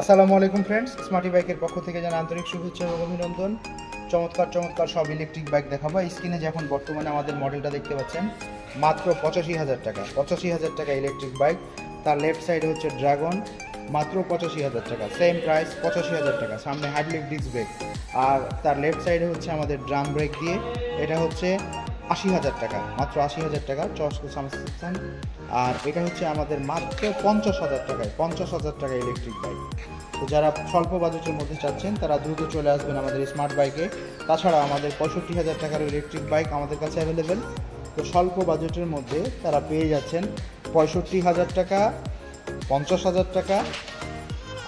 আসসালামু আলাইকুম friends, smarty বাইকের পক্ষ থেকে জানাই আন্তরিক শুভেচ্ছা এবং অভিনন্দন। চমৎকার চমৎকার সব ইলেকট্রিক বাইক দেখাবো। স্ক্রিনে যখন বর্তমানে আমাদের মডেলটা দেখতে পাচ্ছেন, মাত্র 85,000 টাকা। 85,000 টাকা ইলেকট্রিক বাইক। তার লেফট সাইডে হচ্ছে ড্রাগন, মাত্র 85,000 টাকা। সেম প্রাইস, 85,000 টাকা। সামনে হাইড্রোলিক ডিস্ক ব্রেক, আর তার লেফট সাইডে হচ্ছে আমাদের ড্রাম ব্রেক দিয়ে। এটা হচ্ছে 80,000 টাকা, মাত্র 80,000 টাকা চস্কো সাবস্ক্রিপশন। আর এটা হচ্ছে আমাদের মাত্র 50,000 টাকায়, 50,000 টাকা ইলেকট্রিক বাইক। তো যারা স্বল্প বাজেটের মধ্যে চাচ্ছেন তারা দ্রুত চলে আসবেন আমাদের স্মার্ট বাইকে। তাছাড়া আমাদের 65,000 টাকার ইলেকট্রিক বাইক আমাদের কাছে অ্যাভেলেবেল। তো স্বল্প বাজেটের মধ্যে তারা পেয়ে যাচ্ছেন 65,000 টাকা, 50,000 টাকা,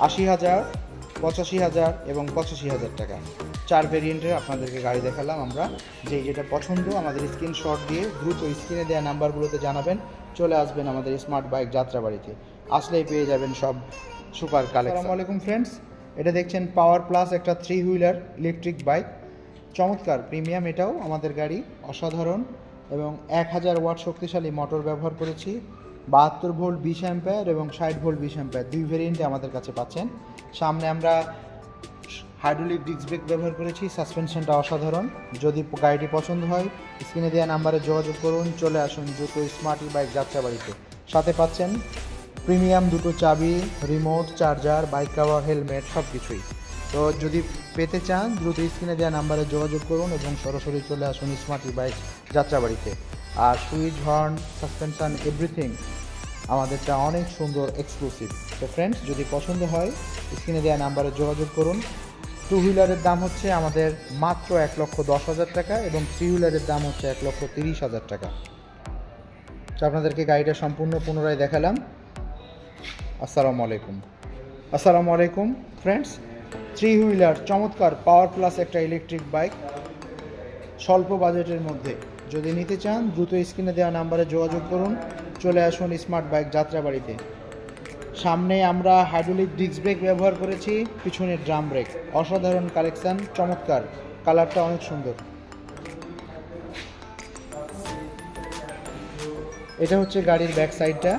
80,000, 85,000 এবং 85,000 টাকা। 4 ভেরিয়েন্টের আপনাদেরকে গাড়ি দেখালাম আমরা। যেটা পছন্দ আমাদের স্ক্রিনশট দিয়ে দ্রুত স্ক্রিনে দেওয়া নাম্বারগুলোতে জানাবেন, চলে আসবেন আমাদের স্মার্ট বাইক যাত্রাবাড়িতে। আসলেই পেয়ে যাবেন সব সুপার কালেকশন। আসসালামু আলাইকুম ফ্রেন্ডস, এটা দেখছেন পাওয়ার প্লাস একটা 3 হুইলার ইলেকট্রিক বাইক। চমৎকার প্রিমিয়াম এটাও আমাদের গাড়ি, অসাধারণ। এবং 1000 ওয়াট শক্তিশালী মোটর ব্যবহার করেছি। 72 ভোল্ট 20 অ্যাম্পিয়ার এবং 60 ভোল্ট 20 অ্যাম্পিয়ার, 2 ভেরিয়েন্টে আমাদের কাছে পাচ্ছেন। সামনে আমরা হাইড্রোলিক ডিস্ক ব্রেক ব্যবহার করেছি। সাসপেনশনটা অসাধারণ। যদি গাড়িটি পছন্দ হয় স্ক্রিনে দেওয়া নাম্বারে যোগাযোগ করুন, চলে আসুন দ্রুত স্মার্টি বাইক যাত্রাবাড়িতে। সাথে পাচ্ছেন প্রিমিয়াম দুটো চাবি, remote, charger, bike cover, helmet, সব কিছুই। তো যদি পেতে চান দ্রুত স্ক্রিনে দেওয়া নাম্বারে যোগাযোগ করুন এবং সরাসরি চলে আসুন স্মার্টি বাইক যাত্রাবাড়িতে। আর সুইচ, হর্ন, সাসপেনশন, এভরিথিং আমাদেরটা অনেক সুন্দর, এক্সক্লুসিভ। তো ফ্রেন্ডস, যদি পছন্দ হয় স্ক্রিনে দেওয়া নাম্বারে যোগাযোগ করুন। 2 হুইলারের দাম হচ্ছে আমাদের মাত্র 1,10,000 টাকা এবং 3 হুইলারের দাম হচ্ছে 1,30,000 টাকা। তো আপনাদেরকে গাড়িটা সম্পূর্ণ পুনরায় দেখালাম। আসসালামু আলাইকুম ফ্রেন্ডস, 3 হুইলার চমৎকার পাওয়ার প্লাস একটা ইলেকট্রিক বাইক স্বল্প বাজেটের মধ্যে। যদি নিতে চান দ্রুত স্ক্রিনে দেওয়া নাম্বারে যোগাযোগ করুন, চলে আসুন স্মার্ট বাইক যাত্রাবাড়িতে। সামনে আমরা হাইড্রোলিক ডিস্ক ব্রেক ব্যবহার করেছি, পিছনে ড্রাম ব্রেক। অসাধারণ কালেকশান, চমৎকার, কালারটা অনেক সুন্দর। এটা হচ্ছে গাড়ির ব্যাক সাইডটা,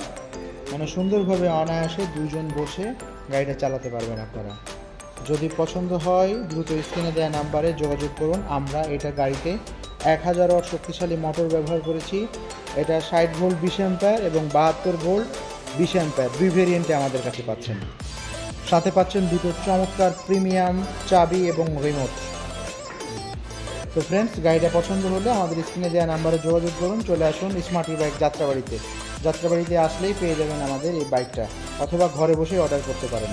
মানে সুন্দরভাবে অনায়াসে দুজন বসে গাড়িটা চালাতে পারবেন আপনারা। যদি পছন্দ হয় দ্রুত স্ক্রিনে দেওয়া নাম্বারে যোগাযোগ করুন। আমরা এটা গাড়িতে 1000 ওয়াট শক্তিশালী মোটর ব্যবহার করেছি। এটা 60 ভোল্ট 20 অ্যাম্পিয়ার এবং 72 ভোল্ট 20 অ্যাম্পিয়ার, 2 ভেরিয়েন্টে আমাদের কাছে পাচ্ছেন। সাথে পাচ্ছেন দুটো চমৎকার প্রিমিয়াম চাবি এবং রিমোট। তো ফ্রেন্ডস, গাড়িটা পছন্দ হলে আমাদের স্ক্রিনে দেওয়া নাম্বারে যোগাযোগ করুন, চলে আসুন স্মার্টি বাইক যাত্রাবাড়িতে। যাত্রাবাড়িতে আসলেই পেয়ে যাবেন আমাদের এই বাইকটা, অথবা ঘরে বসেই অর্ডার করতে পারেন।